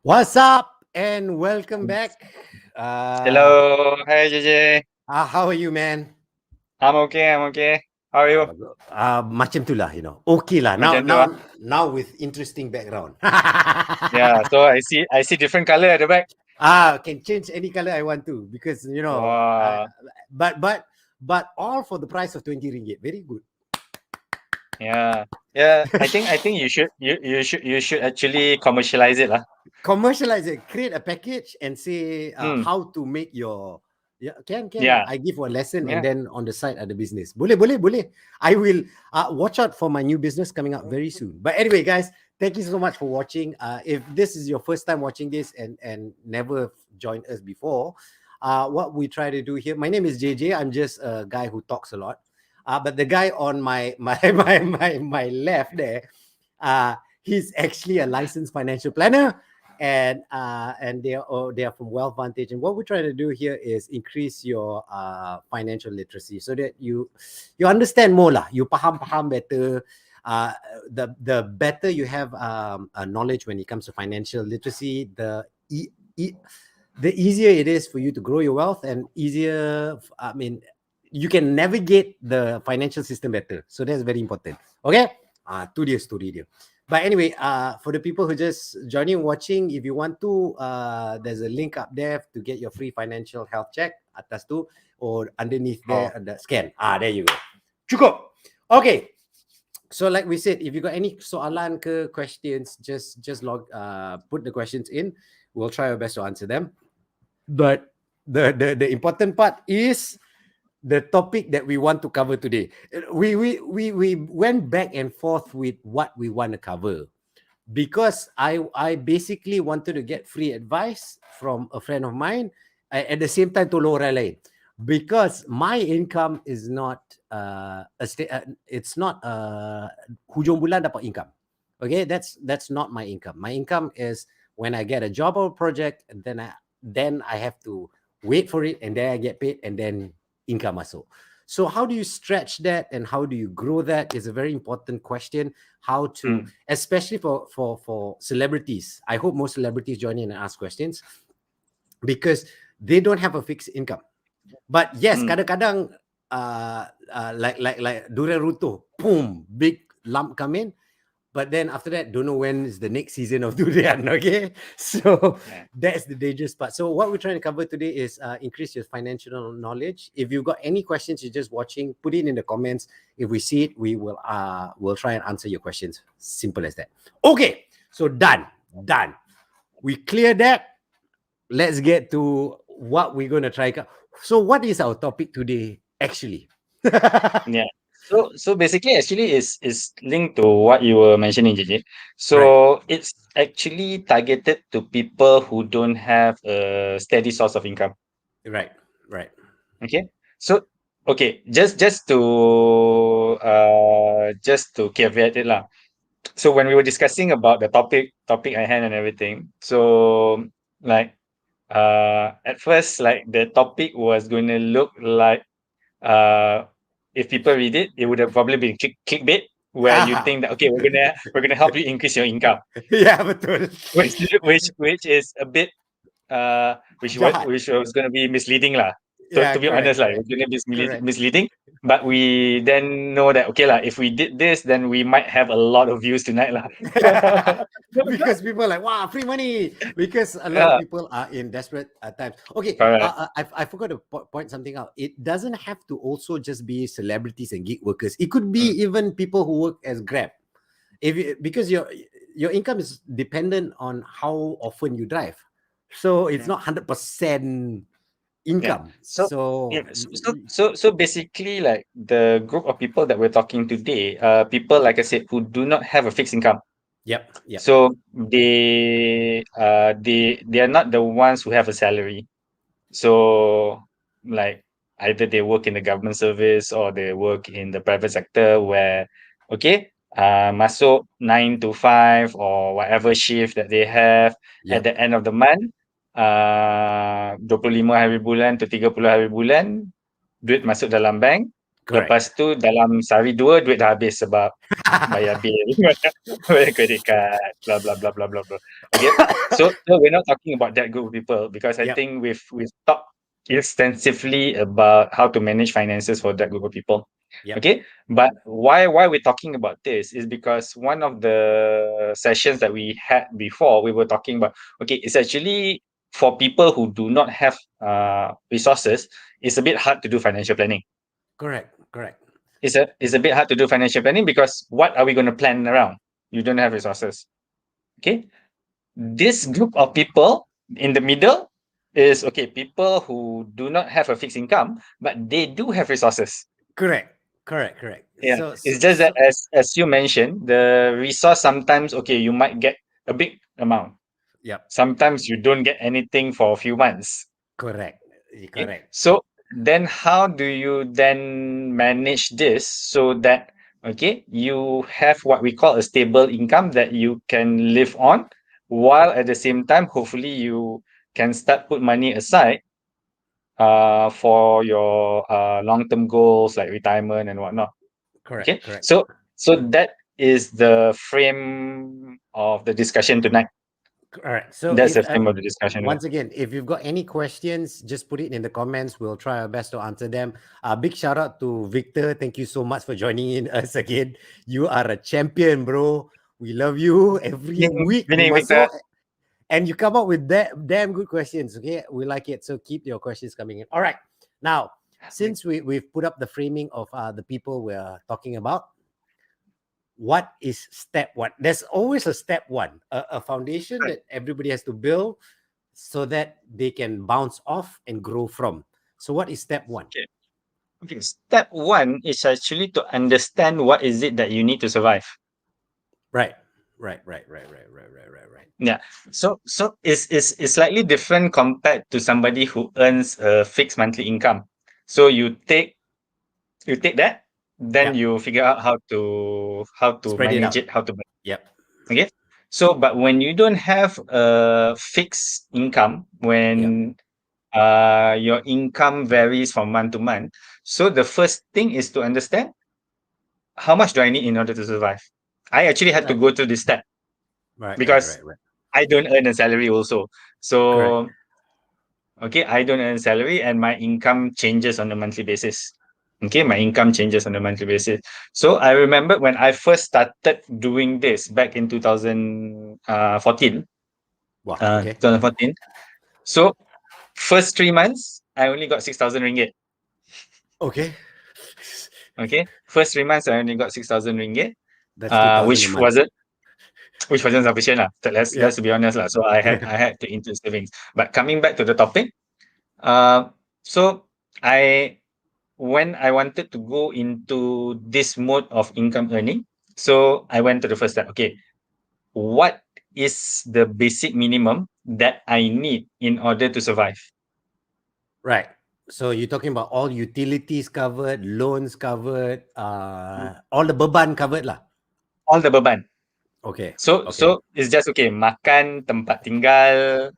What's up and welcome back. Hello, hi JJ. How are you, man? I'm okay. I'm okay. How are you? Macam tu lah, Okay lah. Now, Macam tu now, ah. now with interesting background. Yeah. So I see different color at the back. Can change any color I want to because Wow. but but but all for the price of 20 ringgit. Very good. Yeah. Yeah. I think you should actually commercialize it lah. Commercialize it, create a package and say Hmm. how to make your can Yeah. I give one lesson and Yeah. then on the side other business. Boleh. I will watch out for my new business coming up very soon. But anyway, guys, thank you so much for watching. If this is your first time watching this and never joined us before, what we try to do here, my name is JJ. I'm just a guy who talks a lot. But the guy on my left there, he's actually a licensed financial planner, and they are from Wealth Vantage. And what we're trying to do here is increase your financial literacy so that you understand more lah. You paham better. The better you have knowledge when it comes to financial literacy, the easier it is for you to grow your wealth, and easier. I mean, you can navigate the financial system better. So that's very important. Okay. Tu dia story dia. But anyway, for the people who just joining watching, if you want to, there's a link up there to get your free financial health check atas tu, or underneath there the scan. There you go. Cukup. Okay. So like we said, if you got any soalan ke questions, just put the questions in. We'll try our best to answer them. But the important part is the topic that we want to cover today. We went back and forth with what we want to cover, because I basically wanted to get free advice from a friend of mine, at the same time tolong orang lain, because my income is not it's not hujung bulan dapat income. Okay, that's not my income. My income is when I get a job or project, and then I have to wait for it, and then I get paid, and then income masuk. So how do you stretch that and how do you grow that is a very important question. How to, especially for celebrities. I hope most celebrities join in and ask questions, because they don't have a fixed income. But yes, kadang-kadang like durian runtuh, boom, big lump come in. But then after that, don't know when is the next season of durian. Okay, so that's the dangerous part. So what we're trying to cover today is increase your financial knowledge. If you've got any questions, you're just watching, put it in the comments. If we see it, we'll try and answer your questions. Simple as that. Okay, so done. We clear that. Let's get to what we're going to try. So what is our topic today actually? Yeah. So basically, actually, is linked to what you were mentioning, JJ. So Right. it's actually targeted to people who don't have a steady source of income. Right. Okay. So okay, just to caveat it lah. So when we were discussing about the topic at hand and everything, so like at first, like the topic was going to look like uh if people read it, it would have probably been clickbait, where you think that okay, we're gonna help you increase your income, Yeah, betul. which is a bit Jahat. which was going to be misleading lah. To Yeah, be honest, like it's going to be misleading. But we then know that okay lah, if we did this, then we might have a lot of views tonight lah. Because people are like, wow, free money. Because a lot of Yeah, people are in desperate times. Okay, correct. I forgot to point something out. It doesn't have to also just be celebrities and gig workers. It could be even people who work as Grab. Because your income is dependent on how often you drive, so it's not 100% Yeah. income. So So yeah, so basically, like the group of people that we're talking today, people like I said who do not have a fixed income. yep. So they are not the ones who have a salary. So like either they work in the government service or they work in the private sector where okay, masuk 9 to 5 or whatever shift that they have at the Yep. end of the month, 25 hari bulan to 30 hari bulan, duit masuk dalam bank. Correct. Lepas tu dalam sehari dua duit dah habis sebab bayar bil, bayar credit card, blah blah blah blah blah blah. Okay, so we're not talking about that group of people because I Yep. think we've talked extensively about how to manage finances for that group of people. Yep. Okay, but why we're talking about this is because one of the sessions that we had before we were talking about, okay, it's actually for people who do not have resources, it's a bit hard to do financial planning. Correct. Correct. It's a bit hard to do financial planning because what are we going to plan around? You don't have resources. Okay, this group of people in the middle is okay, people who do not have a fixed income but they do have resources. Correct. Correct. Correct. Yeah, So, it's so, just that so as you mentioned, the resource sometimes, okay, you might get a big amount, yep. sometimes you don't get anything for a few months. Correct. Okay, Correct. so then how do you then manage this so that, okay, you have what we call a stable income that you can live on, while at the same time hopefully you can start put money aside for your long-term goals like retirement and whatnot. Okay, Correct. Correct. so that is the frame of the discussion tonight. All right. So That's if the frame of the discussion tonight. once again, if you've got any questions, just put it in the comments. We'll try our best to answer them. Big shout out to Victor. Thank you so much for joining in us again. You are a champion, bro. We love you. Every week you Winning, Victor. masuk and you come up with that damn good questions. Okay, we like it. So keep your questions coming in. All right. Now, since we've put up the framing of the people we're talking about, what is step one? There's always a step one, a foundation that everybody has to build so that they can bounce off and grow from. So what is step one? Okay. Okay. Step one is actually to understand what is it that you need to survive. Right. Right. Yeah. So it's slightly different compared to somebody who earns a fixed monthly income. So you take that, then Yep. you figure out how to Spread it manage out. it, how to. Yep. Okay. So, but when you don't have a fixed income, Yep. when your income varies from month to month, so the first thing is to understand how much do I need in order to survive. I actually had to Right. go through this step because Right. I don't earn a salary also. Correct. So, okay, I don't earn salary and my income changes on a monthly basis. Okay, my income changes on a monthly basis. So I remember when I first started doing this back in 2014, Wow. Okay. 2014. So first 3 months, I only got 6,000 ringgit. Okay. Okay, first 3 months, I only got 6,000 ringgit, That's 2,000 a which month. wasn't sufficient lah. So let's Yep. be honest lah. So I had to include savings. But coming back to the topic, so I when I wanted to go into this mode of income earning, so I went to the first step. Okay, what is the basic minimum that I need in order to survive? Right. So you're talking about all utilities covered, loans covered, all the beban covered lah. All the beban. Okay. So Okay. it's just okay, makan, tempat tinggal,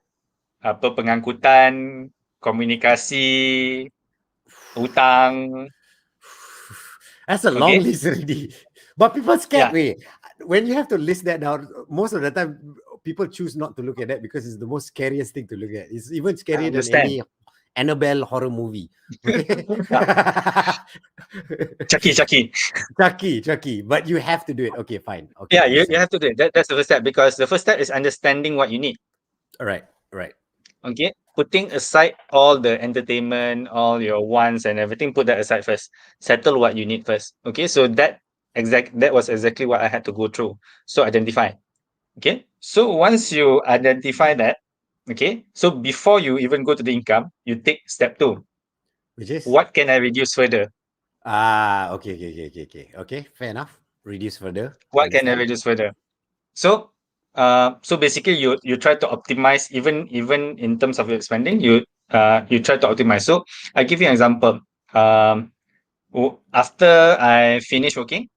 apa pengangkutan, komunikasi, hutang, That's a long okay? list already. But people scared Yeah, way. When you have to list that down, most of the time people choose not to look at that because it's the most scariest thing to look at. It's even I scarier than understand. any Annabelle horror movie. Okay. Yeah, Chucky. Chucky. But you have to do it. Okay, fine. Okay, Yeah, you understand. have to do it. That's the first step because the first step is understanding what you need. All right. Right. Okay, putting aside all the entertainment, all your wants and everything, put that aside first. Settle what you need first. Okay, so that was exactly what I had to go through. So identify. Okay, so once you identify that, okay, so before you even go to the income, you take step two. Which is What can I reduce further? okay. Fair enough. Reduce further. What can I Understand. reduce further? So, so basically, you try to optimize even in terms of your spending. You try to optimize. So I give you an example. After I finished working,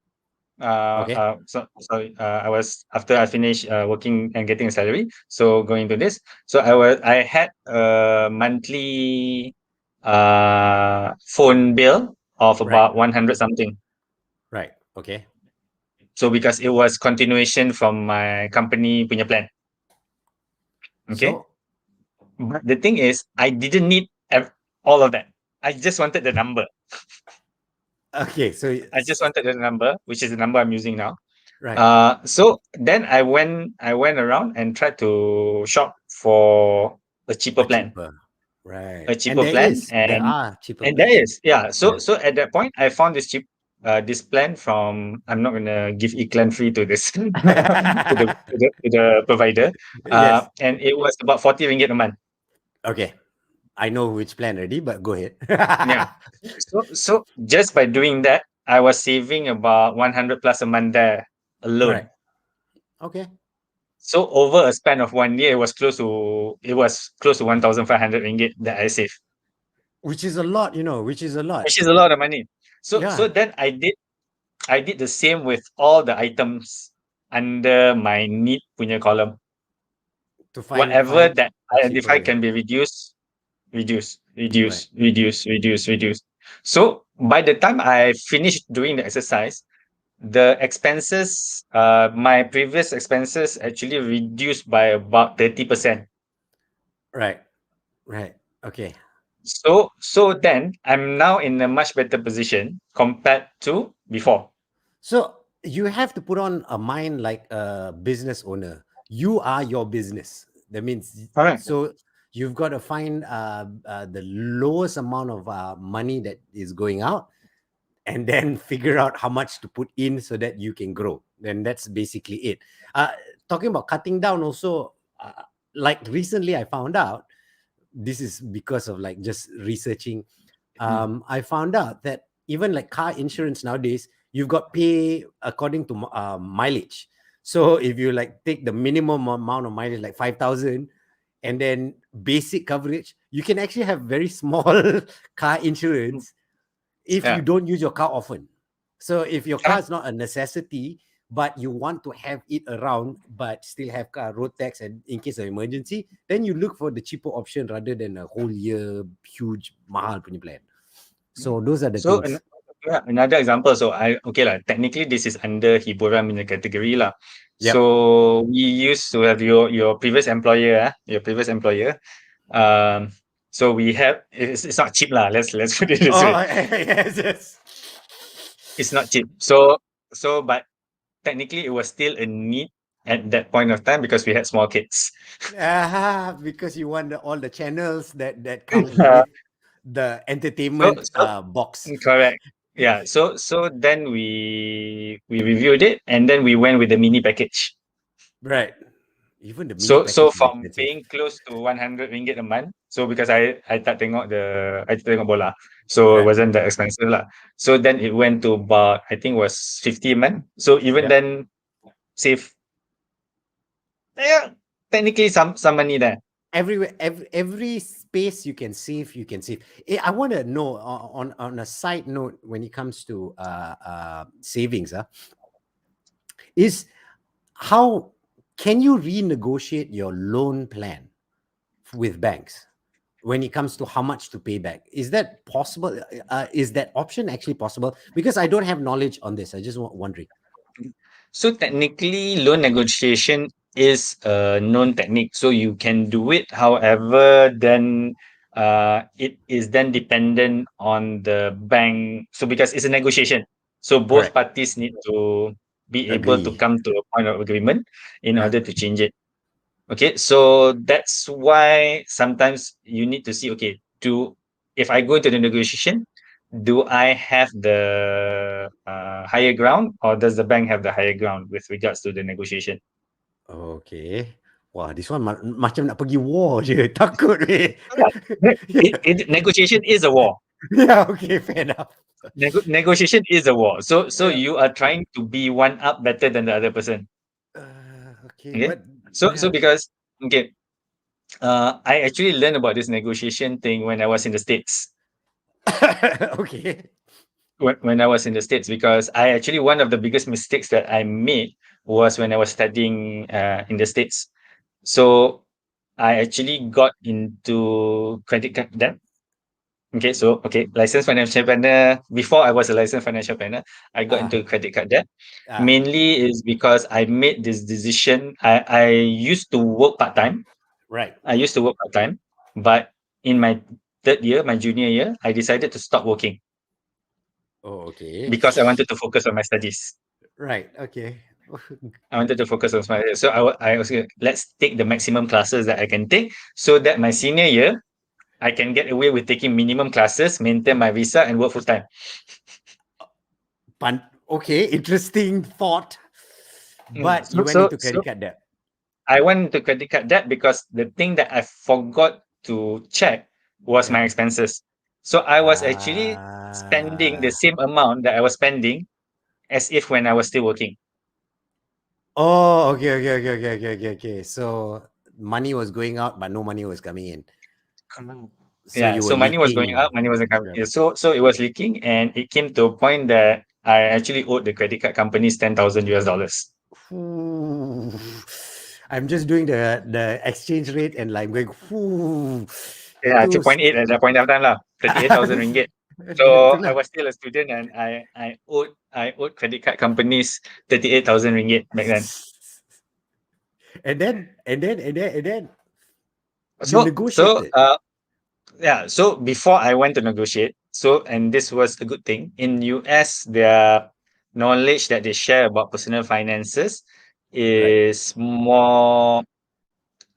Okay. I was after I finished working and getting a salary. So going to this, so I had a monthly phone bill of Right. about 100 something. Right. Okay. So because it was continuation from my company punya plan. Okay. So But the thing is, I didn't need all of that. I just wanted the number. okay. So I just wanted the number, which is the number I'm using now. right. So then I went around and tried to shop for a cheaper A plan. cheaper. Right. A And cheaper there plan, is. There are cheaper and there plans. is, yeah. So Yeah. so at that point, I found this plan from, I'm not gonna give Iklan free to this to the provider, Yes. and it was about 40 ringgit a month. Okay. I know which plan already, but go ahead. Yeah. So just by doing that, I was saving about 100 plus a month there Right. alone. Okay. So over a span of 1 year, it was close to 1,500 ringgit that I saved, Which is a lot, which is a lot. which is a lot of money. So Yeah. then I did the same with all the items under my need punya column. To find Whatever find that a I cheaper identify way. can be reduced, reduce, Right. reduce, reduce, reduce, reduce. So by the time I finished doing the exercise, the expenses, my previous expenses actually reduced by about 30%. Right. Right. Okay. So then I'm now in a much better position compared to before. So you have to put on a mind like a business owner. You are your business. That means Correct. so you've got to find the lowest amount of money that is going out, and then figure out how much to put in so that you can grow. Then that's basically it. Talking about cutting down, also, like recently, I found out this is because of like just researching. Mm. I found out that even like car insurance nowadays, you've got pay according to mileage. So if you like take the minimum amount of mileage, like 5,000, and then basic coverage, you can actually have very small car Mm. insurance if you Yeah. don't use your car often. So if your car Correct. is not a necessity, but you want to have it around, but still have car road tax and in case of emergency, then you look for the cheaper option rather than a whole year huge mahal punya plan. Mm. So those are the So things. yeah, another example. So okay lah. Technically, this is under hiburan punya category lah. Yep. So we used to have your previous employer, your previous employer. Um, so we have, it's not cheap lah. Let's put it this way. Oh yes, yes. It's not cheap. So but technically it was still a need at that point of time because we had small kids. Because you want all the channels that come with the So entertainment so box. correct. Yeah. So then we reviewed it and then we went with the mini package. Right. Even the mini So package is from expensive. paying close to 100 ringgit a month. So because I tak tengok bola. So it Right. wasn't that expensive lah. So then it went to about, I think was 50 a month. So even Yep. then save, yeah, technically some money there. Everywhere, every space you can save. I want to know on a side note when it comes to savings, is how can you renegotiate your loan plan with banks when it comes to how much to pay back? Is that possible? Is that option actually possible? Because I don't have knowledge on this. I just wondering. So technically, loan negotiation is a known technique. So you can do it. However, then it is then dependent on the bank. So because it's a negotiation, so both Correct. parties need to be able to Agree. come to a point of agreement in Uh, order to change it. Okay, so that's why sometimes you need to see, okay, if I go into the negotiation, do I have the higher ground or does the bank have the higher ground with regards to the negotiation? okay. Wah, this one macam nak pergi war je. Takut weh. Yeah. Yeah. Negotiation is a war. Yeah, okay, fair enough. Negotiation is a war. So Yeah. you are trying to be one up better than the other person. Okay, Okay. but So yeah. because okay, I actually learned about this negotiation thing when I was in the States. Okay. When I was in the States, because I actually, one of the biggest mistakes that I made was when I was studying in the States. So I actually got into credit card debt. Okay, so licensed financial planner. Before I was a licensed financial planner, I got into credit card debt. Mainly is because I made this decision. I used to work part time. right. I used to work part time, but in my third year, my junior year, I decided to stop working Oh, okay. because I wanted to focus on my studies. Right. Okay. I wanted to focus on my so I was like, let's take the maximum classes that I can take so that my senior year I can get away with taking minimum classes, maintain my visa, and work full time. Okay, interesting thought. But you went into So credit card debt. I went to credit card debt because the thing that I forgot to check was my Yeah. expenses. So I was actually spending the Ah. same amount that I was spending as if when I was still working. Oh, okay. So money was going out, but no money was coming in. So Yeah, you so were money was going leaking. out, money wasn't coming. Right. Yeah, so it was leaking, and it came to a point that I actually owed the credit card companies 10,000 US dollars. Ooh. I'm just doing the exchange rate and like going, ooh, Yeah, itu 2.8 at that point of time lah, 38,000 ringgit. So I itulah. was still a student, and I owed credit card companies 38,000 ringgit back then. And then you So negotiated. yeah, so before I went to negotiate, so and this was a good thing. In US, their knowledge that they share about personal finances Right. is more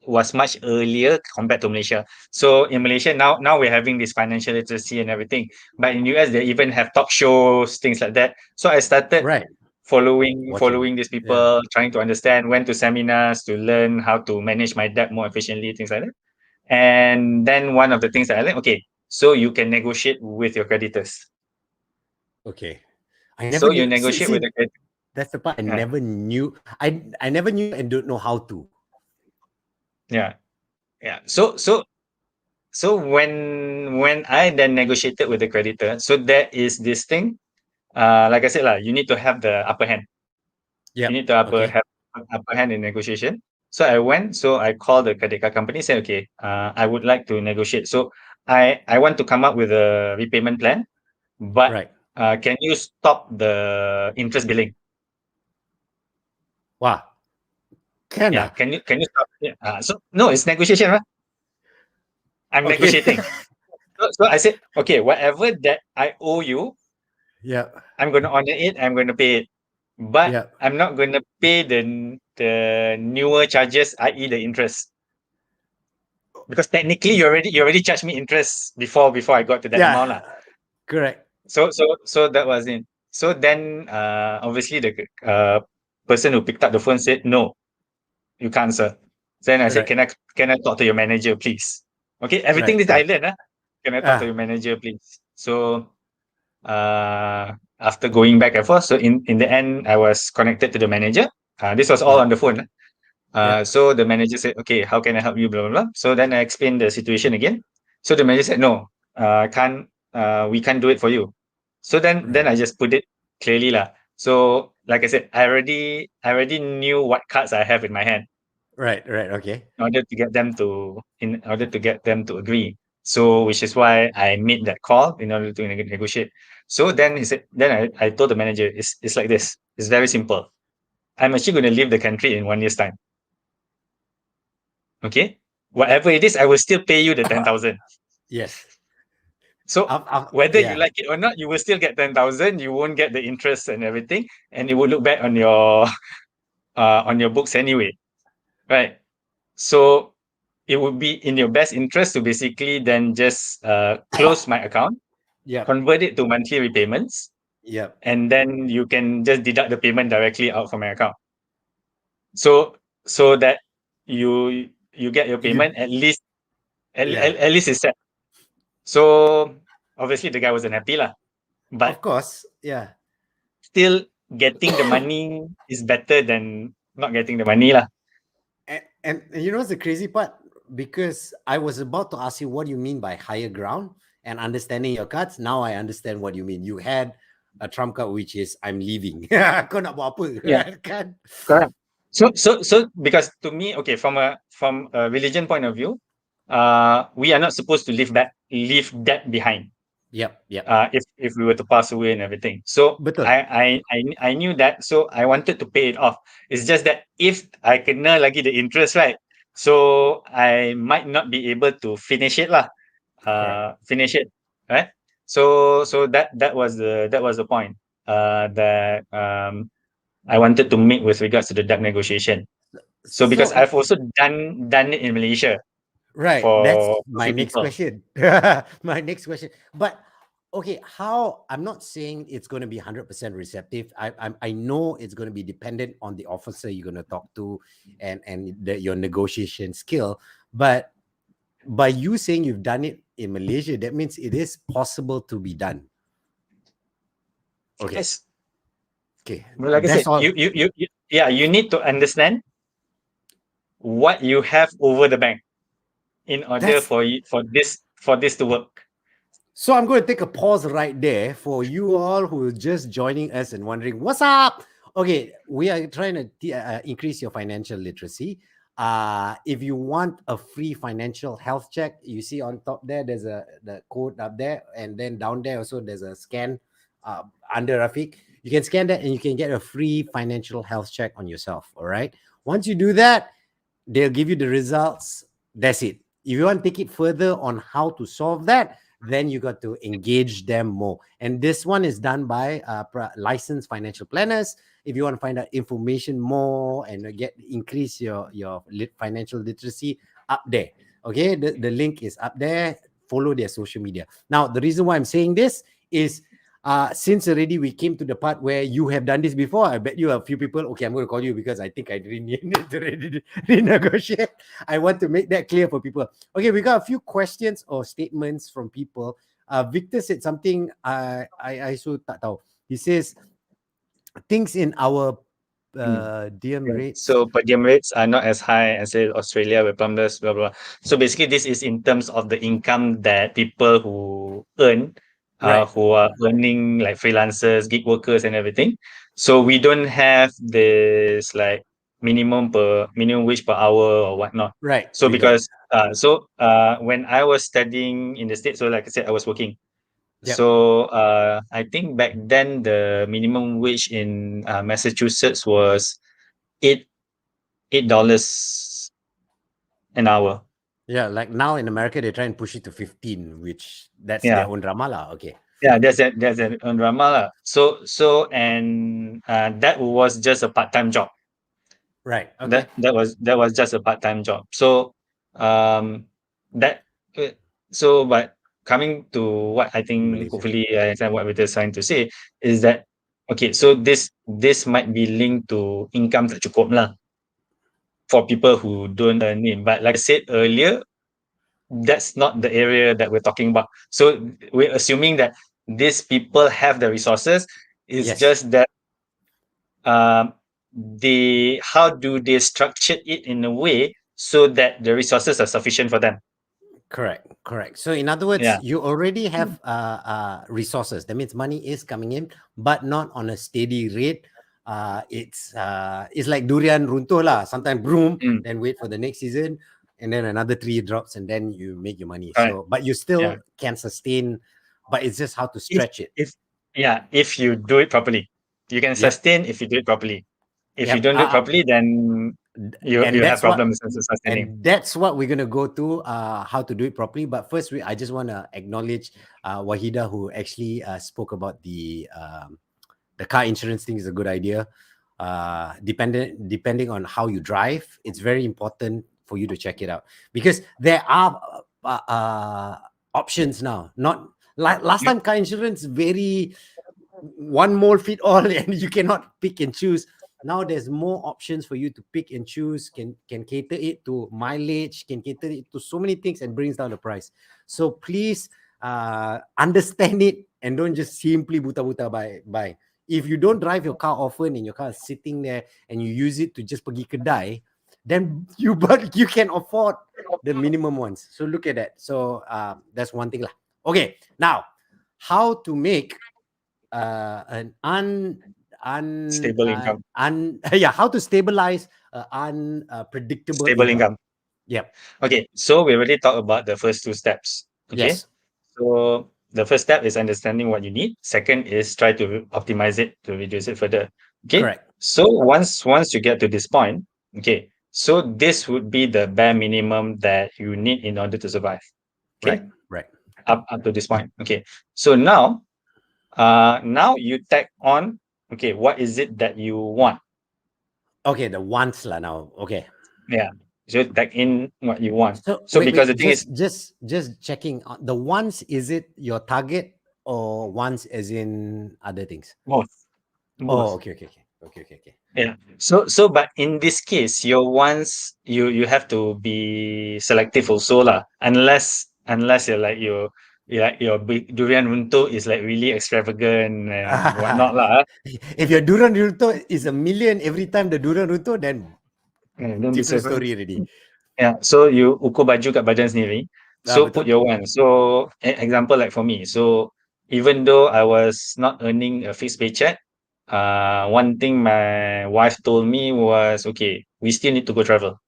was much earlier compared to Malaysia. So in Malaysia now we're having this financial literacy and everything. But in US they even have talk shows, things like that. So I started Right. Watching. following these Yeah. people, trying to understand, went to seminars to learn how to manage my debt more efficiently, things like that. And then one of the things that I learned, okay, so you can negotiate with your creditors. Okay. I never So you knew. See, negotiate with see, the credit. that's the part I never knew. I never knew and don't know how to. Yeah, yeah. So when I then negotiated with the creditor, so there is this thing. Like I said, lah, you need to have the upper hand. You Yep. need to Okay. have upper hand in negotiation. So I went. So I called the credit card company. Said, okay, I would like to negotiate. So I want to come up with a repayment plan, but Right. can you stop the interest billing? Wow. Can Yeah, ah? can you stop? Yeah. So no, it's negotiation, right? I'm Okay. negotiating. So I said, okay, whatever that I owe you, Yep. I'm going to honor it. I'm going to pay it, but Yep. I'm not going to pay the newer charges, i.e., the interest, because technically you already charged me interest before I got to that amount, lah. Yeah. Correct. So that was it. So then, obviously the person who picked up the phone said, no, you can't, sir. Then I said, Right. can I talk to your manager, please? Okay, everything Right. this Right. island, can I talk to Ah. your manager, please? So after going back and forth, so in the end, I was connected to the manager. This was all on Yep. the phone. Yep. So the manager said, okay, how can I help you? Blah blah blah. So then I explained the situation again. So the manager said, no, can't. We can't do it for you. So then Right. I just put it clearly lah. So like I said, I already knew what cards I have in my hand Right. Right. Okay. in order to get them to agree. So which is why I made that call in order to negotiate. So then he said, then I told the manager, it's like this. It's very simple. I'm actually going to leave the country in 1 year's time. Okay, whatever it is, I will still pay you the 10,000. Yes. So whether you Yeah. like it or not, you will still get 10,000. You won't get the interest and everything, and it will look back on your books anyway, right? So it would be in your best interest to basically then just close my account, Yep. convert it to monthly repayments, Yep. and then you can just deduct the payment directly out from my account. So that you get your You. payment at least Yeah. at least it's set. So obviously the guy wasn't happy lah, Of but course. Yeah. still getting the money is better than not getting the money lah. And you know what's the crazy part? Because I was about to ask you what you mean by higher ground and understanding your cards. Now I understand what you mean. You had a trump card which is I'm leaving. Kau nak buat apa? Yeah, Kan? correct. So because to me, okay, from a religion point of view, we are not supposed to leave that behind. Yep. Yep. If we were to pass away and everything. So Betul. I knew that, so I wanted to pay it off. It's just that if I kena lagi the interest, right? So I might not be able to finish it lah. Correct. Finish it, right? So that was the point. That I wanted to make with regards to the debt negotiation. So because So I've also done it in Malaysia right, that's for a my few next people. question. My next question. But okay, how I'm not saying it's going to be 100% receptive. I know it's going to be dependent on the officer you're going to talk to and your negotiation skill. But by you saying you've done it in Malaysia, that means it is possible to be done. Okay. Yes. Okay. But like I That's said, all. you need to understand what you have over the bank in order That's for this to work. So I'm going to take a pause right there for you all who are just joining us and wondering what's up. Okay, we are trying to increase your financial literacy. If you want a free financial health check, you see on top there, there's the code up there, and then down there also there's a scan under Rafiq. You can scan that and you can get a free financial health check on yourself. All right. Once you do that, they'll give you the results. That's it. If you want to take it further on how to solve that, then you got to engage them more. And this one is done by licensed financial planners. If you want to find out information more and increase your financial literacy, up there. Okay, the link is up there. Follow their social media. Now, the reason why I'm saying this is since already we came to the part where you have done this before, I bet you a few people, okay, I'm going to call you because I think I really need to renegotiate. I want to make that clear for people. Okay, we got a few questions or statements from people. Victor said something I so tak tahu. He says, things in our DM rates. So per diem rates are not as high as say Australia with plumbers, blah blah. So basically, this is in terms of the income that people who earn, Right, who are earning like freelancers, gig workers, and everything. So we don't have this like minimum wage per hour or whatnot. right, So we don't. because when I was studying in the States, so like I said, I was working. Yep. So I think back then the minimum wage in Massachusetts was eight $8 an hour. Yeah, like now in America, they try and push it to 15, which that's their Yeah, own drama lah. Okay. yeah, that's an drama lah. So and that was just a part-time job. Right. Okay. That was just a part-time job. So um that so but coming to what I think Malaysia. hopefully I understand what we're just trying to say is that okay, so this might be linked to income tak cukup lah for people who don't earn it. But like I said earlier, that's not the area that we're talking about. So we're assuming that these people have the resources. It's Yes. just that um, how do they structure it in a way so that the resources are sufficient for them? Correct, correct. So in other words, Yeah. you already have resources. That means money is coming in, but not on a steady rate. It's like durian runtuh lah. Sometimes boom, Mm, then wait for the next season, and then another tree drops, and then you make your money. correct. So, but you Yeah. still can sustain, but it's just how to If stretch it. if yeah, if you do it properly, you can Yep, sustain if you do it properly. If you yep. don't do it properly, then you And have that's what problems in sustaining. and that's what we're gonna go to how to do it properly. But first, I just want to acknowledge Wahida, who actually spoke about the car insurance thing is a good idea. Depending on how you drive, it's very important for you to check it out because there are options now. Not like last Yep. time, car insurance very one mold fit all and you cannot pick and choose. Now there's more options for you to pick and choose, can cater it to mileage, can cater it to so many things and brings down the price. So please understand it and don't just simply buta-buta buy. If you don't drive your car often and your car is sitting there and you use it to just pergi kedai, then but you can afford the minimum ones. So look at that. So that's one thing lah. Okay, now how to make an Stable income. yeah, how to stabilize unpredictable Stable income. income. Yep. Okay, so we already talked about the first two steps. Okay, Yes. so the first step is understanding what you need. Second is try to optimize it to reduce it further. Okay, Correct. so once you get to this point, okay, so this would be the bare minimum that you need in order to survive. Right. Okay, Right. up to this point. Okay, so now you tag on. Okay, what is it that you want? Okay. The wants lah now. Okay. Yeah, so tag in what you want. So So wait, because the wait. thing is, Just checking. The wants, is it your target or wants as in other things? both, Oh, both. okay. Okay. Okay. Okay. Okay. Okay. Yeah. So but in this case, your wants you have to be selective also lah. Unless you're like your big durian runtuh is like really extravagant and whatnot lah. If your Duran Ruto is a million every time the Duran Ruto, then Don't be different surprised. story already. Yeah. So you ukur baju kat badan sendiri. Ah, So put betul. your wants. So example like for me. So even though I was not earning a fixed paycheck, one thing my wife told me was, okay, we still need to go travel.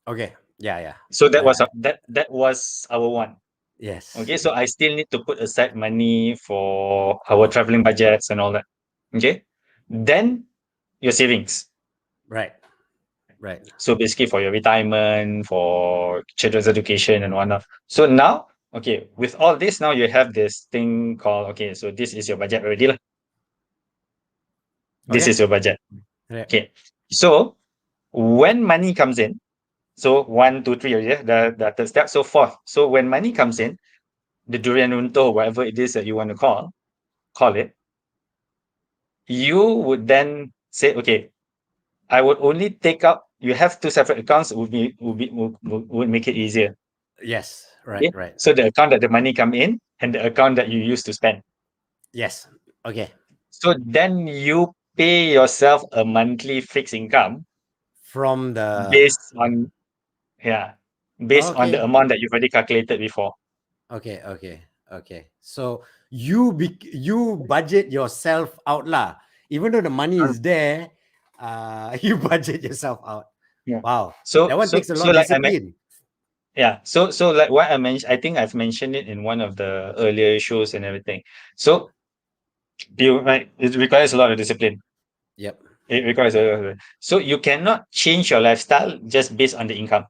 Okay. Yeah. Yeah. So that I, was I, that was our one. yes. Okay, so I still need to put aside money for our traveling budgets and all that. Okay, then your savings. Right. Right. So basically for your retirement, for children's education and whatnot. So now, okay, with all this, now you have this thing called, okay, so this is your budget already lah. This Okay. is your budget. Right. Okay, so when money comes in, so one, two, three, yeah, the third step. So fourth, so when money comes in, the durian unto whatever it is that you want to call it, you would then say, okay, I would only take out. You have two separate accounts. Would make it easier. Yes. Right. Okay, Right. so the account that the money come in and the account that you use to spend. Yes. Okay. So then you pay yourself a monthly fixed income From the based on yeah based on the okay. amount that you've already calculated before. Okay. Okay. Okay. So you budget yourself out lah. Even though the money Uh, is there, you budget yourself out. Yeah. Wow. So That one so takes a so lot of like discipline. yeah. So like what I mentioned, I think I've mentioned it in one of the earlier shows and everything. So it requires a lot of discipline. Yep. It requires so you cannot change your lifestyle just based on the income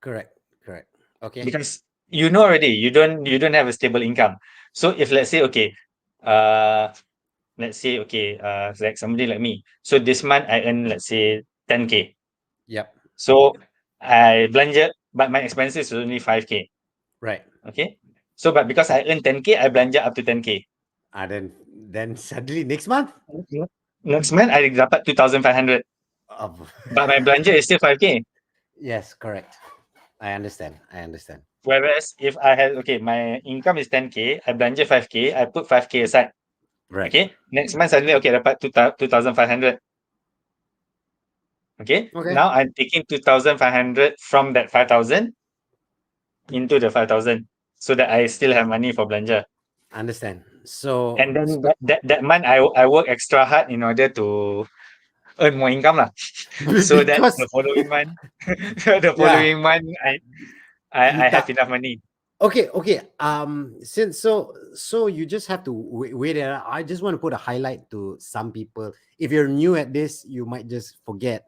Correct. Correct. Okay. because you know already you don't have a stable income. So if uh let's say okay like somebody like me. So this month I earn let's say 10K. Yep. So I belanja but my expenses is only 5K. Right. Okay. So but because I earn 10K, I belanja up to 10K. Then suddenly next month. Okay. Next month I dapat 2,500. Uh, But my belanja is still 5K. yes. Correct. I understand. I understand. Whereas if I had okay, my income is 10K, I belanja 5K, I put 5K aside. Right. Okay. Next month suddenly okay dapat 2,500. Okay. Okay. Now I'm taking 2,500 from that 5,000 into the 5,000 so that I still have money for belanja. Understand. So, And then that month I work extra hard in order to earn more income lah. So that because the following month the yeah, following month you I have tak. enough money. Okay, okay. Since so you just have to wait it out. I just want to put a highlight to some people. If you're new at this, you might just forget.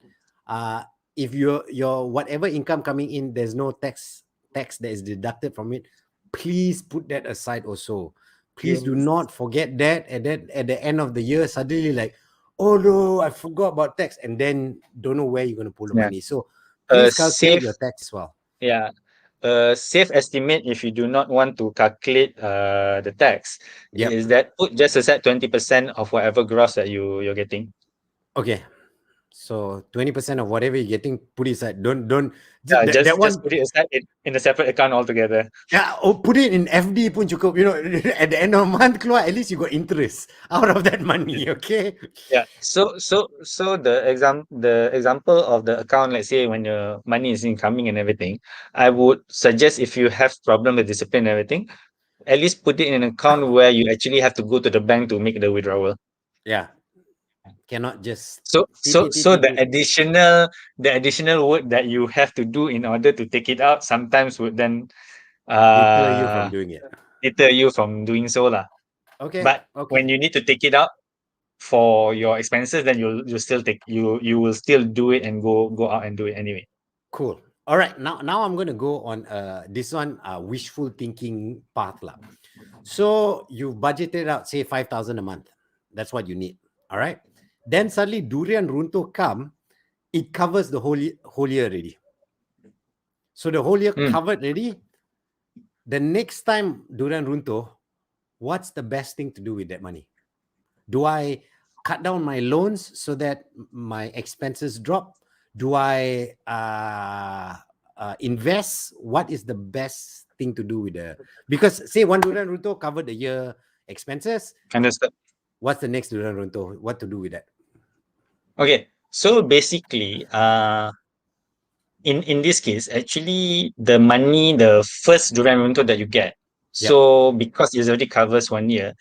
If your whatever income coming in, there's no tax that is deducted from it. Please put that aside also. Please do Yes. not forget that at the end of the year, suddenly like, oh no, I forgot about tax, and then don't know where you're gonna pull the Yeah. money. So please calculate Safe your tax as well. yeah. Safe estimate if you do not want to calculate the tax Yep. is that put just aside 20% of whatever gross that you're getting. Okay. So 20% of whatever you're getting, put it aside. Don't Yeah, that just one. put it aside in a separate account altogether. Yeah, or put it in FD pun cukup. You know, at the end of the month, keluar, at least you got interest out of that money. Okay. Yeah. So the example of the account, let's say when your money is incoming and everything, I would suggest if you have problem with discipline and everything, at least put it in an account where you actually have to go to the bank to make the withdrawal. Yeah. Cannot just So the additional work that you have to do in order to take it out sometimes would then deter you from uh doing it. deter you from doing so lah. Okay, But when okay, you need to take it out for your expenses, then you will still do it and go out and do it anyway. cool. All right, now I'm gonna go on this one wishful thinking path lah. So you budgeted out say 5,000 a month. That's what you need. All right. Then suddenly durian runtuh come, it covers the whole year already. So the whole year covered already. The next time durian runtuh, what's the best thing to do with that money? Do I cut down my loans so that my expenses drop? Do I invest? What is the best thing to do with the? Because say one durian runtuh covered the year expenses. Understood. What's the next durian runtuh? What to do with that? Okay. So basically, in this case, actually the money, the first durian runtuh that you get, Yep. so because it already covers 1 year,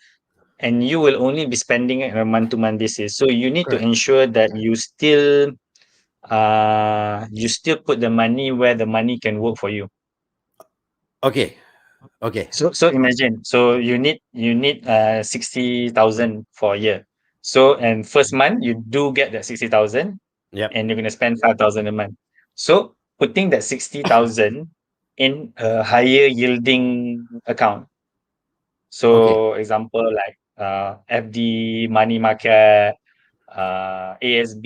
and you will only be spending it on a month-to-month basis, so you need to Correct. ensure that you still put the money where the money can work for you. Okay. Okay. So imagine, so you need 60,000 for a year. So and first month you do get that 60,000, Yep. and you're gonna spend 5,000 a month. So putting that 60,000 in a higher yielding account. Okay. So example like FD, money market, ASB,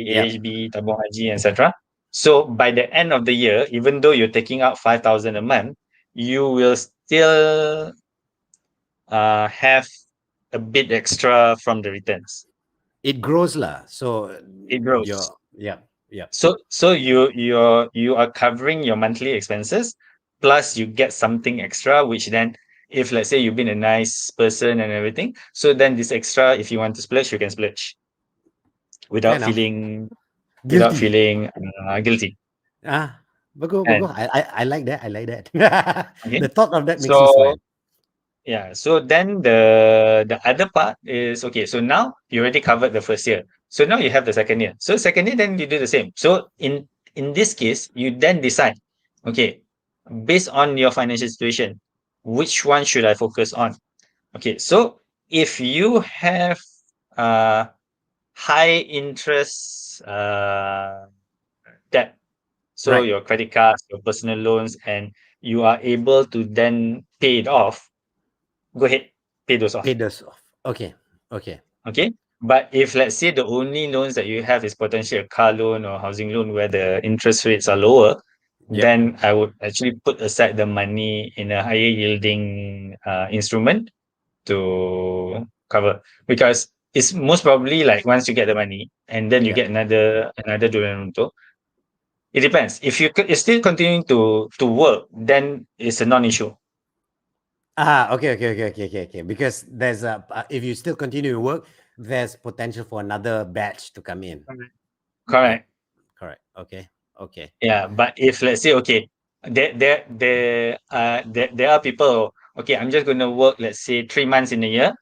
Yep. AHB, tabung haji, etc. So by the end of the year, even though you're taking out 5,000 a month, you will still have a bit extra from the returns. It grows lah. So It grows. your yeah. Yeah. So you are covering your monthly expenses, plus you get something extra, which then if let's say you've been a nice person and everything, so then this extra, if you want to splurge, you can splurge Fair without enough. feeling without Guilty. feeling guilty. Bagus, And bagus. I like that. I like that. okay, The thought of that makes me so smile. yeah, so then the other part is okay. So now you already covered the first year. So now you have the second year. So second year, then you do the same. So in this case, you then decide, okay, based on your financial situation, which one should I focus on? Okay, so if you have uh high interest debt, so Right. your credit cards, your personal loans, and you are able to then pay it off, go ahead, pay those Pay off. those off. Okay. Okay. Okay. But if let's say the only loans that you have is potentially a car loan or housing loan where the interest rates are lower, Yep. then I would actually put aside the money in a higher yielding instrument to cover, because it's most probably like once you get the money and then you Yep. get another durian runtuh. It depends. If you're still continuing to work, then it's a non-issue. Okay, okay, okay, okay, okay, okay. Because there's a if you still continue to work, there's potential for another batch to come in. Correct. Yep. Correct. Correct. Okay. Okay. Yeah, but if let's say okay, there are people. Okay, I'm just gonna work. Let's say 3 months in a year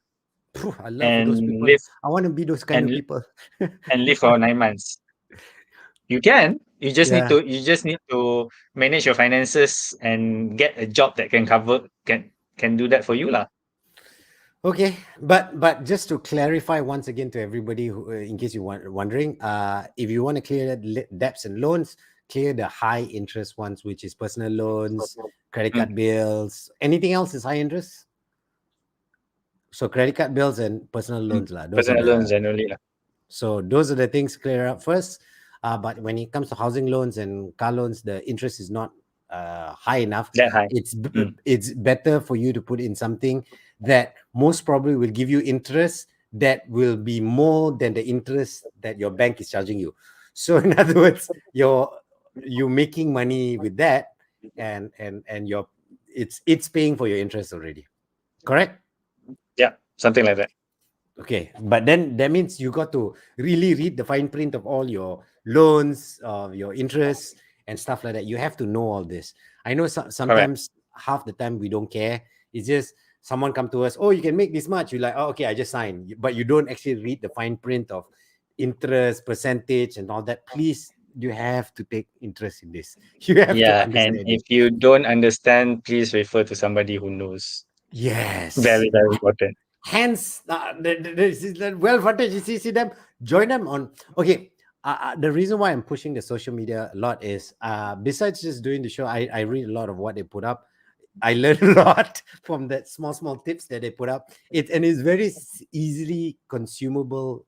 Phew, I love those and people. live I want to be those kind and of people. and live for 9 months. You can. You just need Yeah. to manage your finances and get a job that can do that for you lah. Okay, but just to clarify once again to everybody, who, in case you want wondering, if you want to clear debts and loans, clear the high interest ones, which is personal loans, credit Mm. card bills. Anything else is high interest. So credit card bills and personal Mm. loans lah. Those are Personal loans the generally lah. things clear up first. But when it comes to housing loans and car loans, the interest is not high enough. That high. Mm. It's better for you to put in something that most probably will give you interest that will be more than the interest that your bank is charging you. So in other words, you're making money with that, and it's paying for your interest already. Correct? Yeah, something like that. Okay, but then that means you got to really read the fine print of all your loans, of your interests and stuff like that. You have to know all this. I know Correct. sometimes half the time we don't care. It's just someone come to us, oh, you can make this much. You're like, oh, okay, I just sign. But you don't actually read the fine print of interest percentage and all that, please, you have to take interest in this. You have to Yeah, and understand if it. you don't understand, please refer to somebody who knows. Yes. Very, very important. Hence, well, Vantage, you see them, join them on. Okay, the reason why I'm pushing the social media a lot is, besides just doing the show, I read a lot of what they put up. I learned a lot from that small tips that they put up. And it's very easily consumable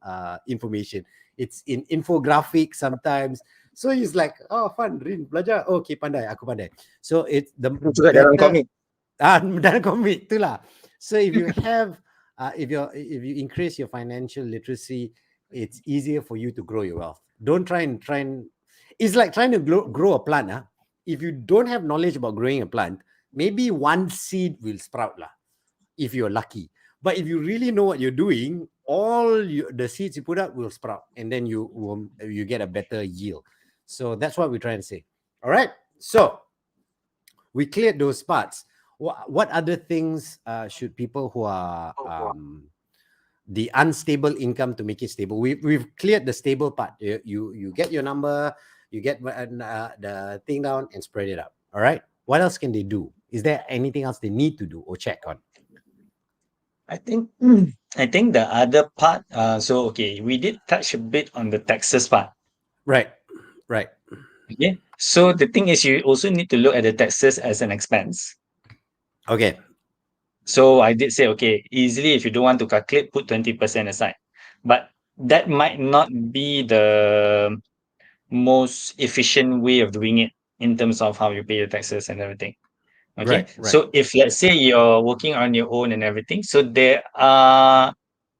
information. It's in infographic sometimes, so it's like, oh, fun, read, belajar. Oh, okay, pandai, aku pandai. So it's the Itu juga dalam better. komik. Dalam komik itulah. So if you have, if you increase your financial literacy, it's easier for you to grow your wealth. Don't try and. It's like trying to grow a plant. If you don't have knowledge about growing a plant, maybe one seed will sprout lah, if you're lucky. But if you really know what you're doing, the seeds you put out will sprout, and then you get a better yield. So that's what we're trying to say. All right. So we cleared those parts. What other things should people who are the unstable income to make it stable? We've cleared the stable part. You get your number, you get the thing down and spread it out. All right. What else can they do? Is there anything else they need to do or check on? I think the other part, so okay, we did touch a bit on the taxes part. Right. Right. Okay. So the thing is, you also need to look at the taxes as an expense. Okay. So I did say, okay, easily if you don't want to calculate, put 20% aside. But that might not be the most efficient way of doing it in terms of how you pay your taxes and everything. Okay. Right. Right. So if let's say you're working on your own and everything, so there are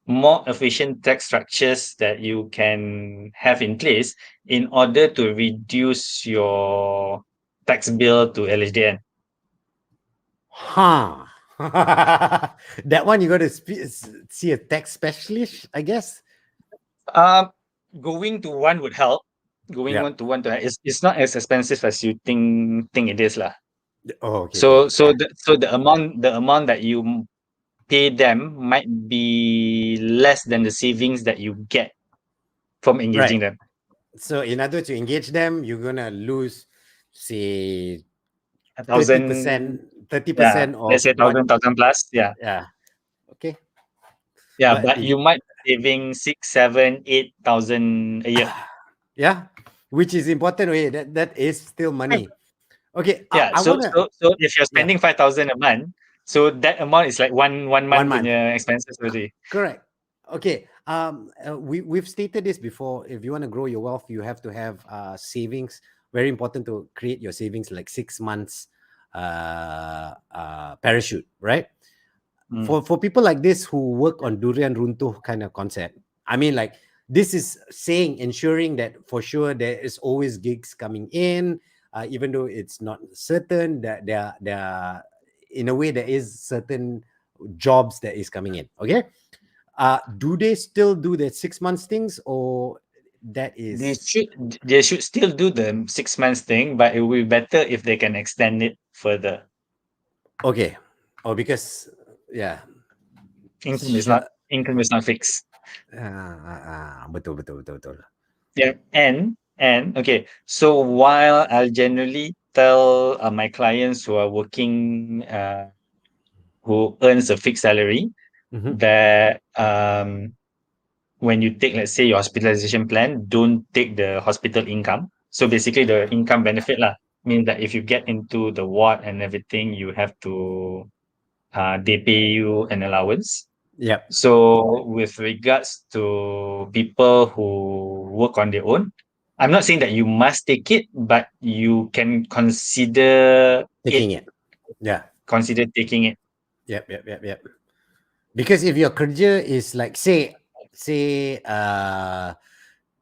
more efficient tax structures that you can have in place in order to reduce your tax bill to LHDN. Huh. That one you got to see a tax specialist, I guess. Going to one would help. Going Yeah. one to one to it's not as expensive as you think it is lah. Oh, okay. Okay. So the amount that you pay them might be less than the savings that you get from Right. engaging them. So in order to engage them, you're gonna lose, say, 1,000, 30% let's of say what. 1,000 plus, yeah. Yeah. Okay. Yeah, But but you might be saving 6, 7, 8,000 a year. yeah, which is important. Okay, that is still money. Okay. Yeah, I wanna. so if you're Yeah. spending 5,000 a month, so that amount is like one 1 month month. punya expenses already. Correct. Okay. We've stated this before. If you want to grow your wealth, you have to have savings. Very important to create your savings like 6 months parachute, right? For people like this who work on durian runtuh kind of concept, I mean, like, this is saying, ensuring that for sure there is always gigs coming in, even though it's not certain that there in a way there is certain jobs that is coming in. Okay. Do they still do the 6 months things, or that They is should they should still do the 6 months thing, but it will be better if they can extend it further. okay? Or because, yeah, Income is sure. not income is not fixed. Betul, betul, betul, betul. Yeah, and okay. So while I'll generally tell my clients who are working, who earns a fixed salary, Mhm. that when you take, let's say, your hospitalization plan, don't take the hospital income. So basically, the income benefit lah means that if you get into the ward and everything, you have to they pay you an allowance. Yep. So with regards to people who work on their own, I'm not saying that you must take it, but you can consider Taking it. Yeah. taking it. Yep. Yep. Yep. Yep. Because if your kerja is like, say,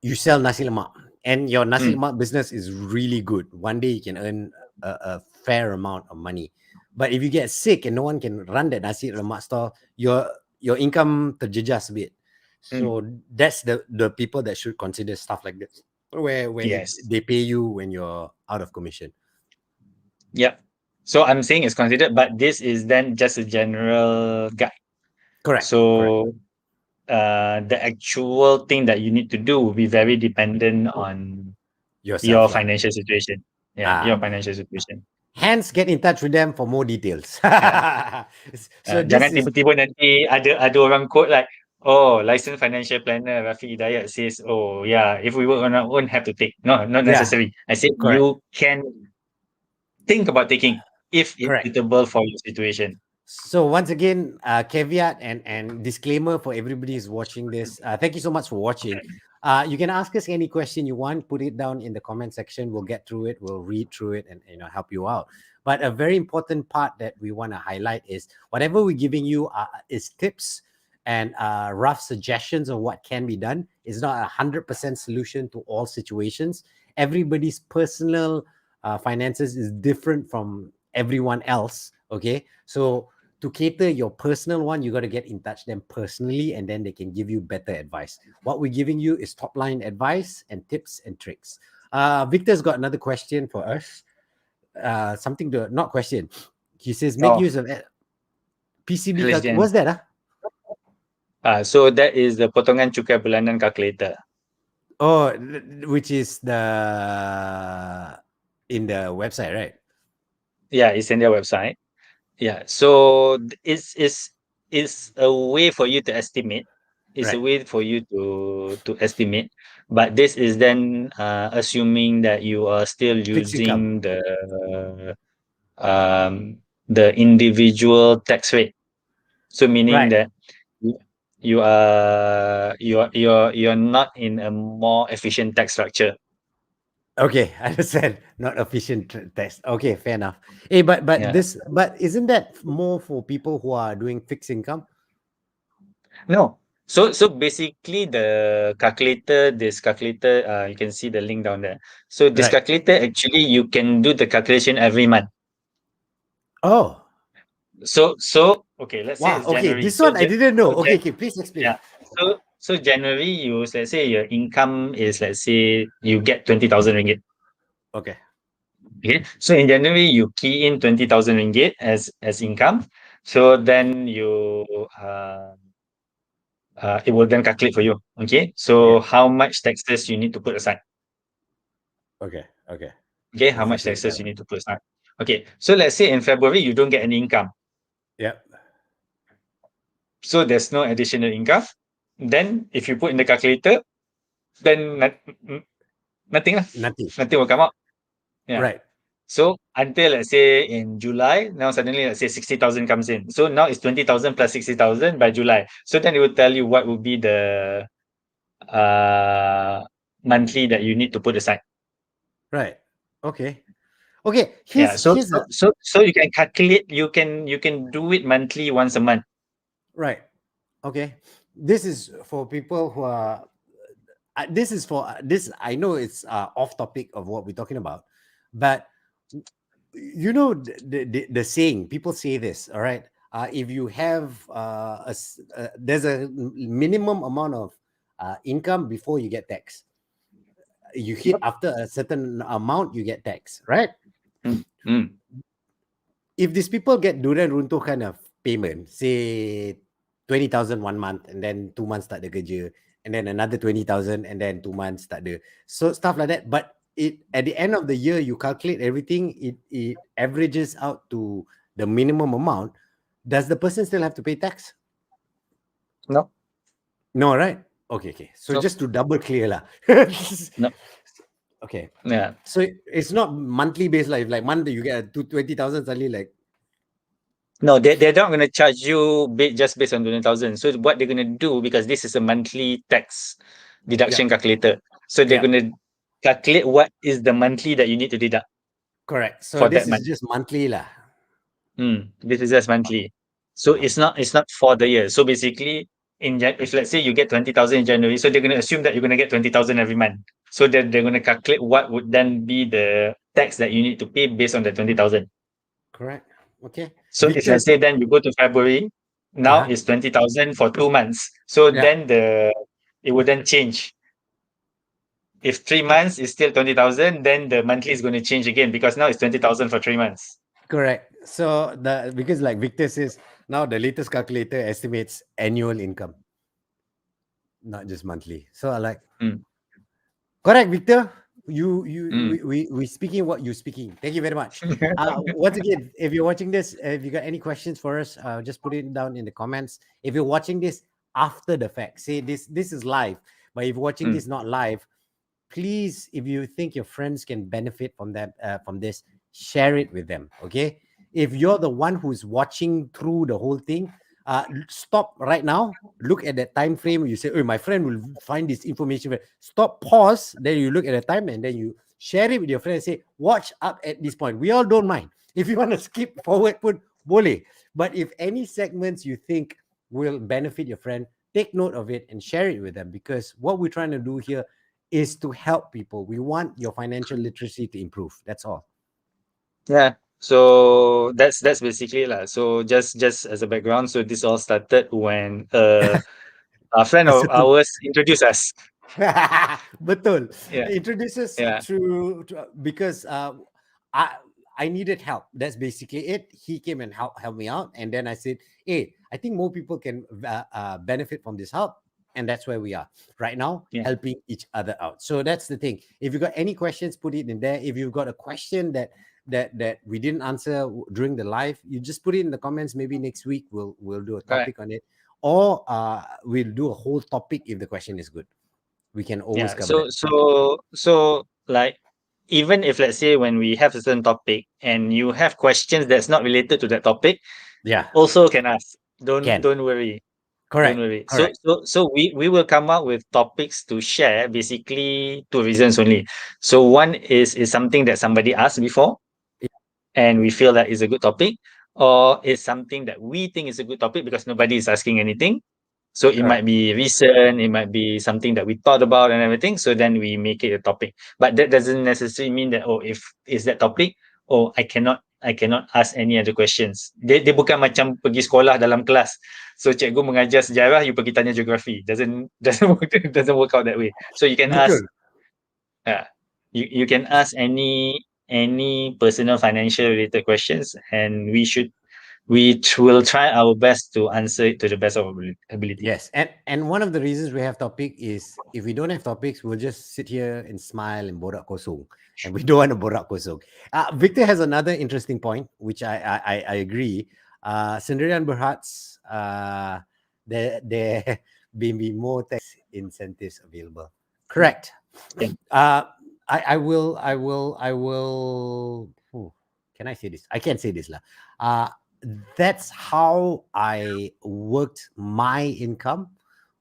you sell nasi lemak, and your nasi Mm, lemak business is really good, one day you can earn a fair amount of money. But if you get sick and no one can run that nasi lemak store, your income terjejas a bit. mm, So that's the people that should consider stuff like this, where yes. they pay you when you're out of commission. Yep. So I'm saying it's considered, but this is then just a general guide. Correct. Correct. So the actual thing that you need to do will be very dependent on your Yourself lah. financial situation. Yeah, your financial situation. Hence, get in touch with them for more details. Yeah. So this Jangan is tiba-tiba nanti ada orang quote like, oh, licensed financial planner Rafiq Hidayat says, oh yeah, if we work on our own, have to take. No, not yeah, necessary. I said correct. you can think about taking if it's Correct. suitable for your situation. So once again, caveat and disclaimer for everybody who's watching this. Thank you so much for watching. You can ask us any question you want. Put it down in the comment section. We'll get through it. We'll read through it and help you out. But a very important part that we want to highlight is whatever we're giving you is tips and rough suggestions of what can be done. It's not 100% solution to all situations. Everybody's personal finances is different from everyone else. Okay, so to cater your personal one, you got to get in touch them personally, and then they can give you better advice. What we're giving you is top line advice and tips and tricks. Victor's got another question for us. Something to not question. He says, make use of PCB. Question. What's that? So that is the potongan cukai bulanan calculator. Oh, which is in the website, right? Yeah, it's in their website. Yeah, so it's a way for you to estimate. It's a Right. way for you to estimate, but this is then assuming that you are still Fixed income. using the individual tax rate. So meaning Right. that you you're not in a more efficient tax structure. Okay, I understand. Not efficient test. Okay, fair enough. Hey, but Yeah. isn't that more for people who are doing fixed income? No. So basically this calculator, you can see the link down there. So this Right. calculator, actually you can do the calculation every month. Oh, So okay, let's say wow. it's Okay, January. this one I didn't know. So Okay, okay, please explain. yeah. So January, let's say your income is, let's say you get 20,000 ringgit. Okay. Okay. So in January you key in 20,000 ringgit as income. So then it will then calculate for you. Okay. So Yeah. how much taxes you need to put aside? Okay. Okay. Okay, how much Exactly. taxes you need to put aside? Okay, so let's say in February you don't get any income, Yeah. so there's no additional income. Then if you put in the calculator, then nothing lah. Nothing. Nothing will come out. Yeah. Right. So until, let's say, in July, now suddenly, let's say 60,000 comes in. So now it's 20,000 plus 60,000 by July. So then it will tell you what will be the monthly that you need to put aside. Right. Okay. Okay. Yeah. Here's a So you can calculate. You can do it monthly once a month. right. Okay. This is for people who are. This is for this. I know it's off topic of what we're talking about, but the saying people say this. All right. If you have there's a minimum amount of income before you get tax. You hit after a certain amount, you get tax, right? Mm, mm. If these people get durian runtuh kind of payment, say 20,000 1 month, and then 2 months tak ada kerja, and then another 20,000, and then 2 months tak ada, so stuff like that. But it at the end of the year, you calculate everything, it averages out to the minimum amount. Does the person still have to pay tax? No, No, right? Okay. So no, just to double clear lah. no. Okay. Yeah. So it's not monthly based, like Monday you get 20,000 suddenly, like No, they're not going to charge you just based on 20,000. So what they're going to do, because this is a monthly tax deduction yeah, calculator, so they're yeah, going to calculate what is the monthly that you need to deduct correct. So for that this is month. just monthly lah. This is just monthly. So Uh-huh. it's not for the year. So basically, if let's say you get 20,000 in January, so they're going to assume that you're going to get 20,000 every month. So they're going to calculate what would then be the tax that you need to pay based on the 20,000. Correct. Okay. So if Victor. let's say then you go to February, now Uh-huh. it's 20,000 for 2 months. So Yeah. then it would then change. If 3 months is still 20,000, then the monthly is going to change again, because now it's 20,000 for 3 months. Correct. So because like Victor says, now the latest calculator estimates annual income. not just monthly. So I like, Mm. correct, Victor. You Mm. we speaking what you speaking. Thank you very much. Once again, if you're watching this, if you got any questions for us, just put it down in the comments. If you're watching this after the fact, say this is live. But if you're watching Mm. this not live, please, if you think your friends can benefit from that, from this, share it with them. Okay, if you're the one who's watching through the whole thing, stop right now, look at that time frame. You say, oh, my friend will find this information. Stop, pause, then you look at the time, and then you share it with your friend and say, watch up at this point. We all don't mind. If you want to skip forward, put boleh. But if any segments you think will benefit your friend, take note of it and share it with them, because what we're trying to do here is to help people. We want your financial literacy to improve. That's all. Yeah. So that's basically lah. So just as a background, so this all started when a friend of Settle. ours introduced us. Betul. Yeah. Introduces Yeah. because I I needed help. That's basically it. He came and help me out, and then I said, "Hey, I think more people can benefit from this help." And that's where we are right now, Yeah. helping each other out. So that's the thing. If you got any questions, put it in there. If you've got a question that we didn't answer during the live, you just put it in the comments. Maybe next week we'll do a Correct. topic on it, or we'll do a whole topic if the question is good. We can always Yeah. cover So that. like even if let's say when we have a certain topic and you have questions that's not related to that topic, Yeah, also can ask. can. Don't worry. Don't Correct. worry. So Correct. we will come up with topics to share. Basically, two reasons only. So one is something that somebody asked before, Yeah, and we feel that is a good topic, or is something that we think is a good topic because nobody is asking anything. So it might correct. be recent, it might be something that we thought about and everything. So then we make it a topic. But that doesn't necessarily mean that, oh, if is that topic, oh, I cannot ask any other questions. Dia bukan macam pergi sekolah dalam kelas. So cikgu mengajar sejarah, you pergi tanya geografi. Doesn't work out that way. So you can ask, Betul. uh, you can ask any personal financial related questions, and will try our best to answer it to the best of our ability. Yes, and one of the reasons we have topic is if we don't have topics, we'll just sit here and smile and borak kosong, and we don't want to borak kosong. Victor has another interesting point, which I agree. Sendirian Berhad's there may be more tax incentives available. Correct. Yeah. Uh, I will. Can I say this? I can't say this lah. That's how I worked my income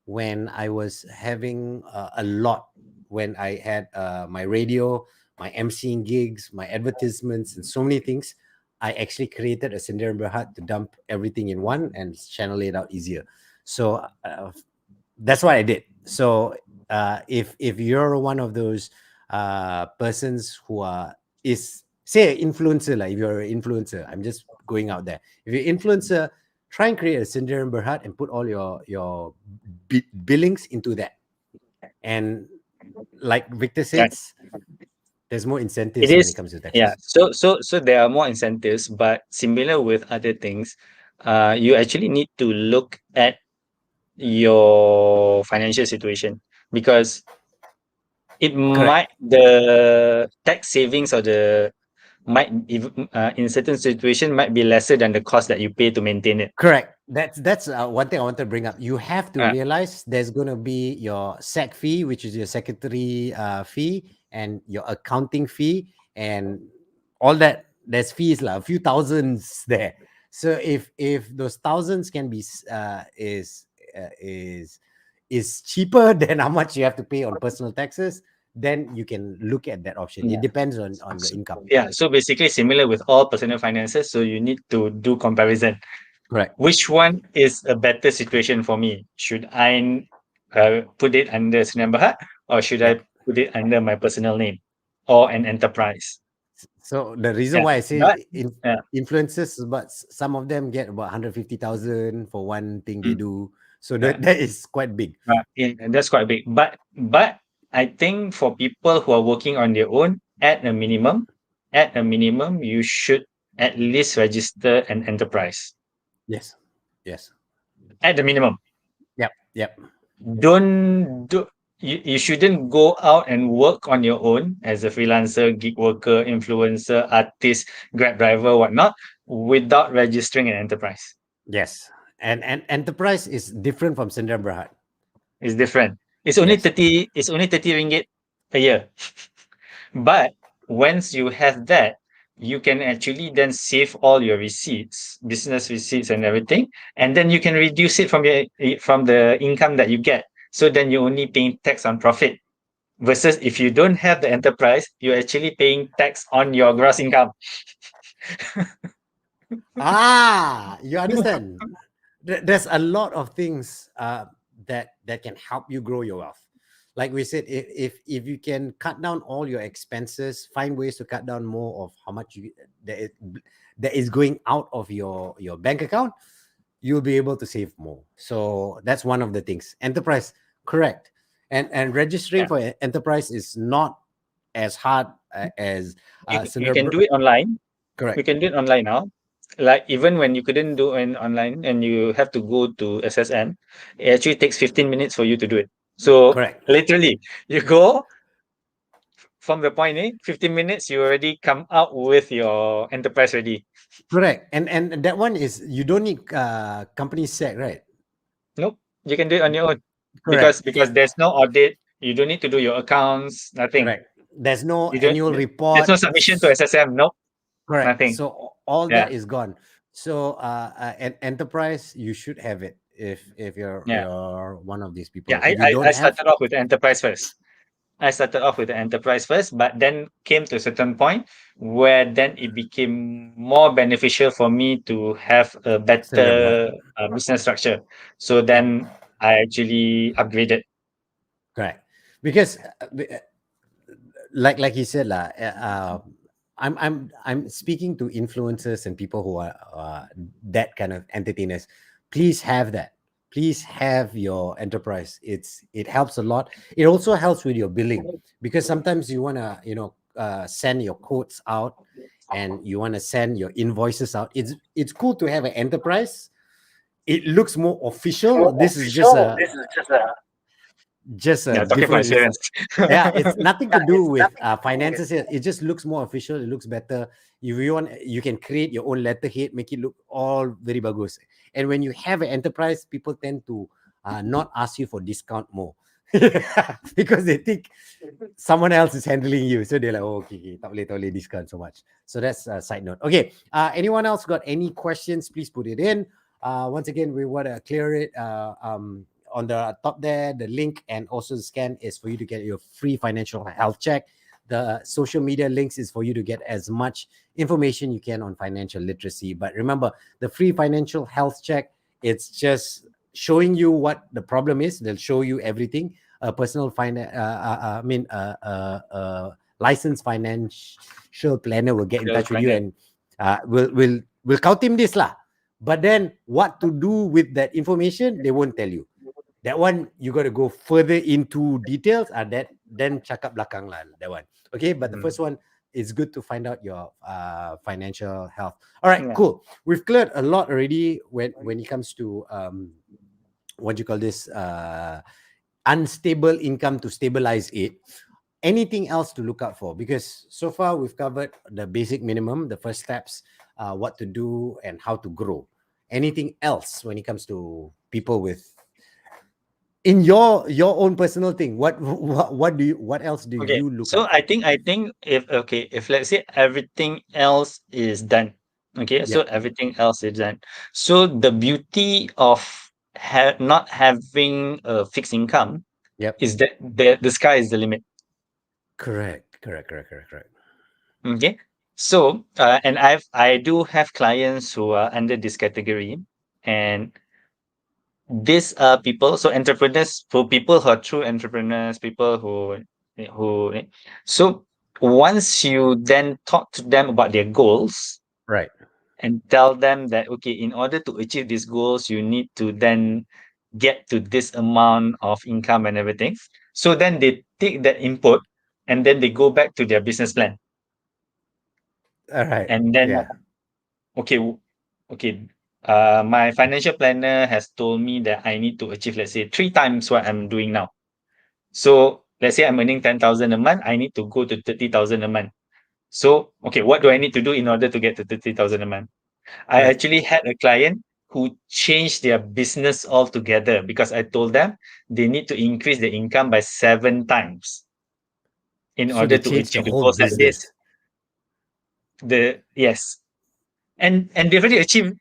when I was having a lot. When I had my radio, my emceeing gigs, my advertisements, and so many things, I actually created a Sendirian Berhad to dump everything in one and channel it out easier. So that's what I did. So if you're one of those persons who are is say an influencer, like if you're an influencer, I'm just going out there. If you're an influencer, try and create a Sendirian Berhad and put all your billings into that. And like Victor Yeah. says, there's more It incentives when it is, comes to yeah. taxes. So there are more incentives, but similar with other things, you actually need to look at your financial situation because it Correct. might the tax savings or the might in certain situation might be lesser than the cost that you pay to maintain it. Correct. That's one thing I want to bring up. You have to Uh, realize there's going to be your SEC fee, which is your secretary fee, and your accounting fee, and all that. There's fees like a few thousands there. So if those thousands can be is cheaper than how much you have to pay on personal taxes, then you can look at that option. It yeah. depends on your income. Yeah. So basically similar with all personal finances. So you need to do comparison. Correct. Which one is a better situation for me? Should I put it under Sdn Bhd or should I Yep. put it under my personal name or an enterprise? So the reason Yeah, why I but say yeah, influencers, but some of them get about 150,000 for one thing they mm, do. So yeah, that is quite big. yeah, and that's quite big. But I think for people who are working on their own, at a minimum, you should at least register an enterprise Yes. Yes. at the minimum. Yep. Yep. don't do you shouldn't go out and work on your own as a freelancer, gig worker, influencer, artist, grab driver, whatnot, without registering an enterprise. Yes. And enterprise is different from Sendirian Berhad. It's different. It's only Yes. 30, it's only 30 ringgit a year. But once you have that, you can actually then save all your receipts, business receipts and everything, and then you can reduce it from the income that you get. So then you're only paying tax on profit. Versus if you don't have the enterprise, you're actually paying tax on your gross income. Ah, you understand. There's a lot of things that can help you grow your wealth. Like we said, if you can cut down all your expenses, find ways to cut down more of how much that is going out of your bank account, you'll be able to save more. So that's one of the things. Enterprise, correct. And registering Yeah. for enterprise is not as hard as You can do it online. You correct, can do it online now. Like even when you couldn't do it online and you have to go to SSN, it actually takes 15 minutes for you to do it. So correct. literally, you go from the point A, 15 minutes, you already come out with your enterprise ready. Correct. And that one is you don't need company sec, right? Nope, you can do it on your own because Correct. there's no audit. You don't need to do your accounts. Nothing. Correct. There's no You don't. annual There's no submission to reports. SSM. Nope, Correct. nothing. So all Yeah, that is gone. So an enterprise, you should have it if yeah, you're one of these yeah. people. I If you I, don't I have, started off with the enterprise first. I started off with the enterprise first, but then came to a certain point where then it became more beneficial for me to have a Sandra Berhad. better business structure. So Yep. then I actually upgraded. Correct. Because like he said lah, I'm speaking to influencers and people who are that kind of entertainers. Please have that. Please have your enterprise. It helps a lot. It also helps with your billing because sometimes you wanna send your quotes out and you wanna send your invoices out. It's cool to have an enterprise. It looks more official. This is just a Yeah, talking from different. experience. Yeah, it's nothing to do with finances here. It just looks more official. It looks better. If you want, you can create your own letterhead, make it look all very bagus. And when you have an enterprise, people tend to not ask you for discount more because they think someone else is handling you. So they're like, oh, okay, tak boleh discount so much. So that's a side note. Okay, anyone else got any questions? Please put it in. Once again, we want to clear it. On the top there, the link and also the scan is for you to get your free financial health check. The social media links is for you to get as much information you can on financial literacy. But remember, the free financial health check, it's just showing you what the problem is. They'll show you everything. A personal finance, licensed financial planner will get in Sales touch with you planner. and will count him this lah. But then what to do with that information, they won't tell you. That one you got to go further into details. That then cakap belakang lah, that one. Okay, but the Mm. first one is good to find out your financial health. All right, Yeah. cool. We've cleared a lot already when it comes to what do you call this unstable income to stabilize it. Anything else to look out for? Because so far we've covered the basic minimum, the first steps, what to do and how to grow. Anything else when it comes to people with in your own personal thing, what else do Okay. you look So out for? I think if let's say everything else is done, okay, so Yep. everything else is done. So the beauty of not having a fixed income Yep. is that the sky is the limit. Correct. Okay. So and I do have clients who are under this category, and these are people, so entrepreneurs, for people who are true entrepreneurs, people who so once you then talk to them about their goals Right. and tell them that okay, in order to achieve these goals, you need to then get to this amount of income and everything. So then they take that input and then they go back to their business plan. All right. And then Yeah. okay, okay. my financial planner has told me that I need to achieve, let's say, 3 times what I'm doing now. So let's say I'm earning 10,000 a month, I need to go to 30,000 a month. So, okay, what do I need to do in order to get to 30,000 a month? I Correct. actually had a client who changed their business altogether because I told them they need to increase their income by 7 times in So they order to changed the achieve the whole goals like this. business. The yes, and they already achieved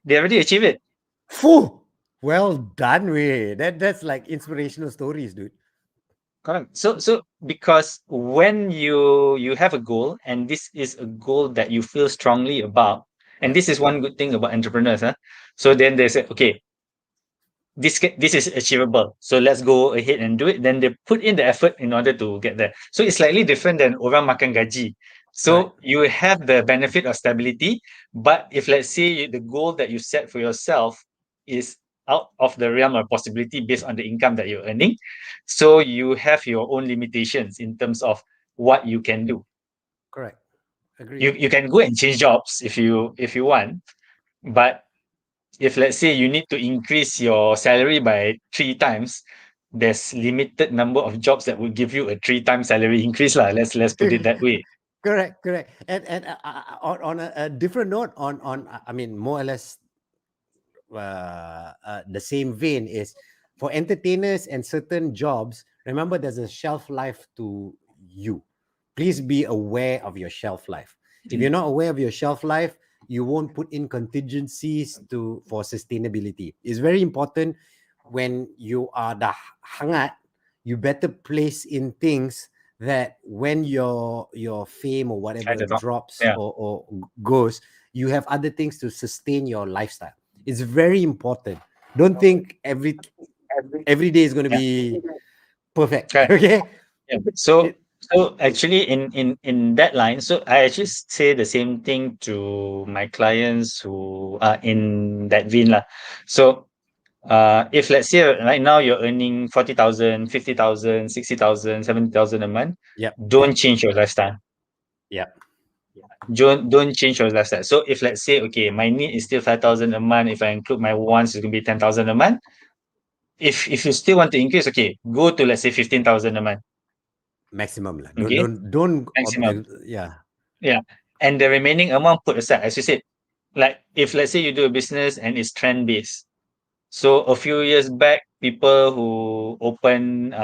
it. Phew! Well done, way. That's like inspirational stories, dude. Correct. So because when you have a goal and this is a goal that you feel strongly about, and Yep. this is one good thing about entrepreneurs, huh? So then they say, okay, this is achievable. So let's go ahead and do it. Then they put in the effort in order to get there. So it's slightly different than orang makan gaji. Correct. So you have the benefit of stability, but if let's say the goal that you set for yourself is out of the realm of possibility based on the income that you're earning, so you have your own limitations in terms of what you can do. Correct. Agreed. You can go and change jobs if you want, but if let's say you need to increase your salary by 3 times, there's limited number of jobs that will give you a 3 times salary increase lah. Let's put it that way. Correct. Correct. And on a different note, I mean, more or less the same vein is for entertainers and certain jobs. Remember, there's a shelf life to you. Please be aware of your shelf life. If you're Mm. not aware of your shelf life, you won't put in contingencies to for sustainability. It's very important when you are the hangat, you better place in things that when your fame or I whatever don't know. drops Yeah. or goes, you have other things to sustain your lifestyle. It's very important. Don't think every day is going to Yeah. be perfect. Correct. Okay. Yeah. So It, so actually in that line, so I actually say the same thing to my clients who are in that vein lah. So if let's say right now you're earning 40,000, 50,000, 60,000, 70,000 a month, yep. don't change your lifestyle. Yep. Don't change your lifestyle. So if let's say, okay, my need is still 5,000 a month. If I include my wants, it's gonna be 10,000 a month. If you still want to increase, okay, go to let's say 15,000 a month. Maximum lah. Don't Okay, don't don't maximum. yeah. Yeah, and the remaining amount put aside, as you said. Like if let's say you do a business and it's trend based. So a few years back, people who open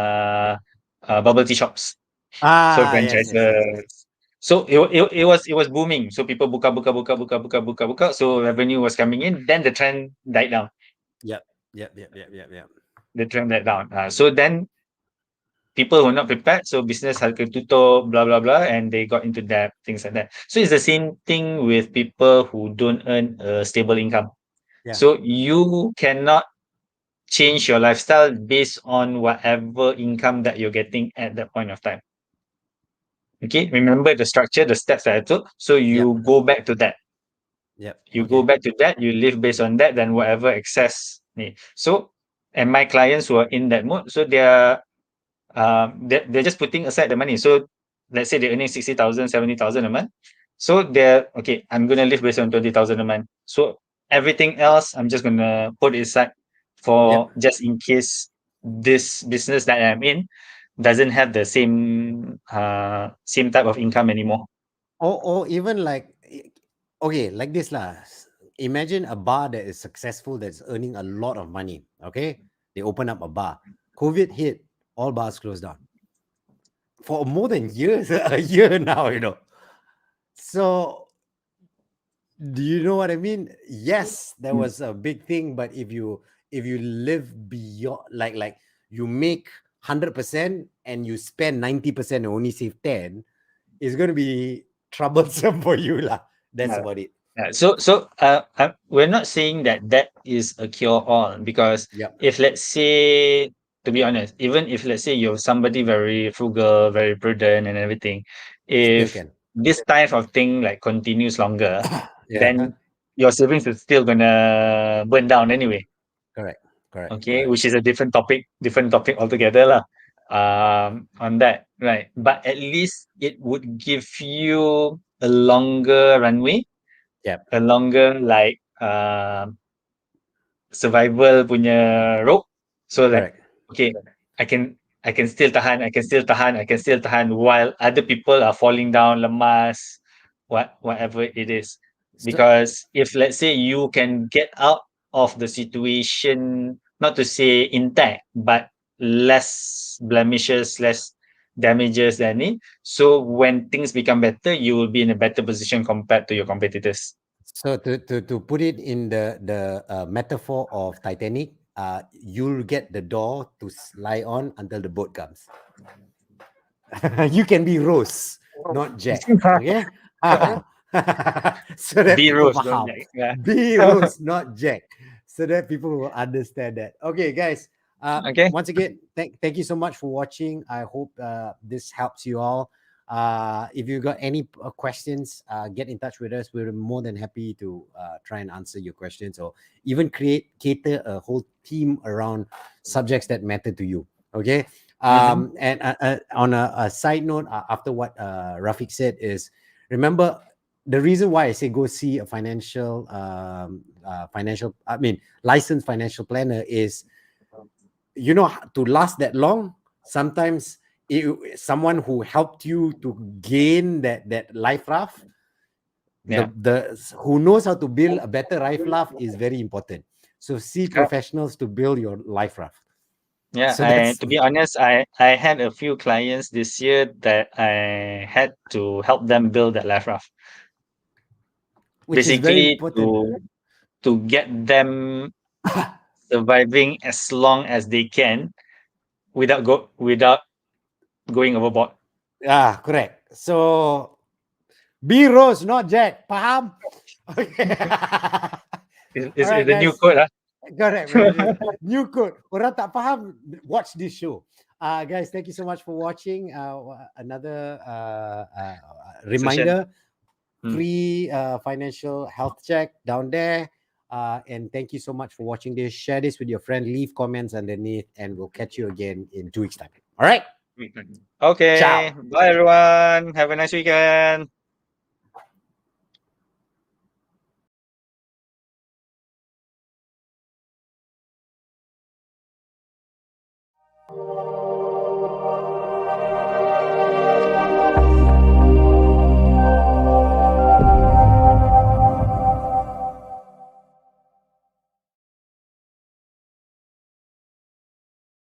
bubble tea shops, so Ah, yes, yes, yes. franchises. So it was booming. So people buka. So revenue was coming in. Then the trend died down. Yep. Yep. Yep. Yep. Yep. Yep. The trend died down. So then people were not prepared. So business harga tutup, blah blah blah, and they got into debt, things like that. So it's the same thing with people who don't earn a stable income. Yeah. So you cannot change your lifestyle based on whatever income that you're getting at that point of time. Okay, remember the structure, the steps that I took. So Yep. you go back to that. Yep. You go Okay. back to that, you live based on that, then whatever excess. So, and my clients who are in that mode, so they're just putting aside the money. So let's say they're earning 60,000, 70,000 a month. So they're okay, I'm gonna live based on 20,000 a month. So everything else I'm just gonna put it aside Yep. for just in case this business that I'm in doesn't have the same type of income anymore. Or even like okay, like this lah. Imagine a bar that is successful that's earning a lot of money. Okay, they open up a bar. COVID hit, all bars closed down for more than years, a year now. So do you know what I mean? Yes, there Mm. was a big thing, but if you live beyond like you make 100% and you spend 90% and only save 10, it's going to be troublesome for you lah. That's Yeah. about it. Yeah. We're not saying that that is a cure all because Yep. if let's say, to be honest, even if let's say you're somebody very frugal, very prudent and everything, Still if can. this type of thing like continues longer, Yeah. then your savings is still gonna burn down anyway. Correct. Correct. Okay, Correct. which is a different topic altogether lah. On that, right? But at least it would give you a longer runway, Yep. a longer like survival punya rope. So like, Correct. okay, I can still tahan, I can still tahan, I can still tahan while other people are falling down, lemas, whatever it is. So, Because if let's say you can get out of the situation, not to say intact, but less blemishes, less damages than it. So when things become better, you will be in a better position compared to your competitors. so to put it in the metaphor of Titanic, you'll get the door to lie on until the boat comes. You can be Rose, not Jack. Okay. So that Be people Rose, don't faham. like, yeah. Be Rose, not Jack. So that people will understand that. Okay, guys. Okay. Once again, thank you so much for watching. I hope this helps you all. If you got any questions, get in touch with us. We're more than happy to try and answer your questions, or even cater a whole team around subjects that matter to you. Okay. Mm-hmm. And on a side note, after what Rafiq said, is remember the reason why I say go see a licensed financial planner is, to last that long. Sometimes someone who helped you to gain that life raft, Yeah. the who knows how to build a better life raft is very important. So see professionals to build your life raft. Yeah, So that's to be honest, I had a few clients this year that I had to help them build that life raft. which is very Basically important. to get them surviving as long as they can without going overboard. Yeah, correct. So be Rose, not Jack. Paham? Okay. All It's right, the new guys. code, Correct. Very good. New code. Orang tak faham, watch this show. Guys, thank you so much for watching. Another session. reminder, Mm. free financial health check down there. And thank you so much for watching this. Share this with your friend. Leave comments underneath, and we'll catch you again in 2 weeks' time. All right. Okay, Ciao. bye everyone. Have a nice weekend.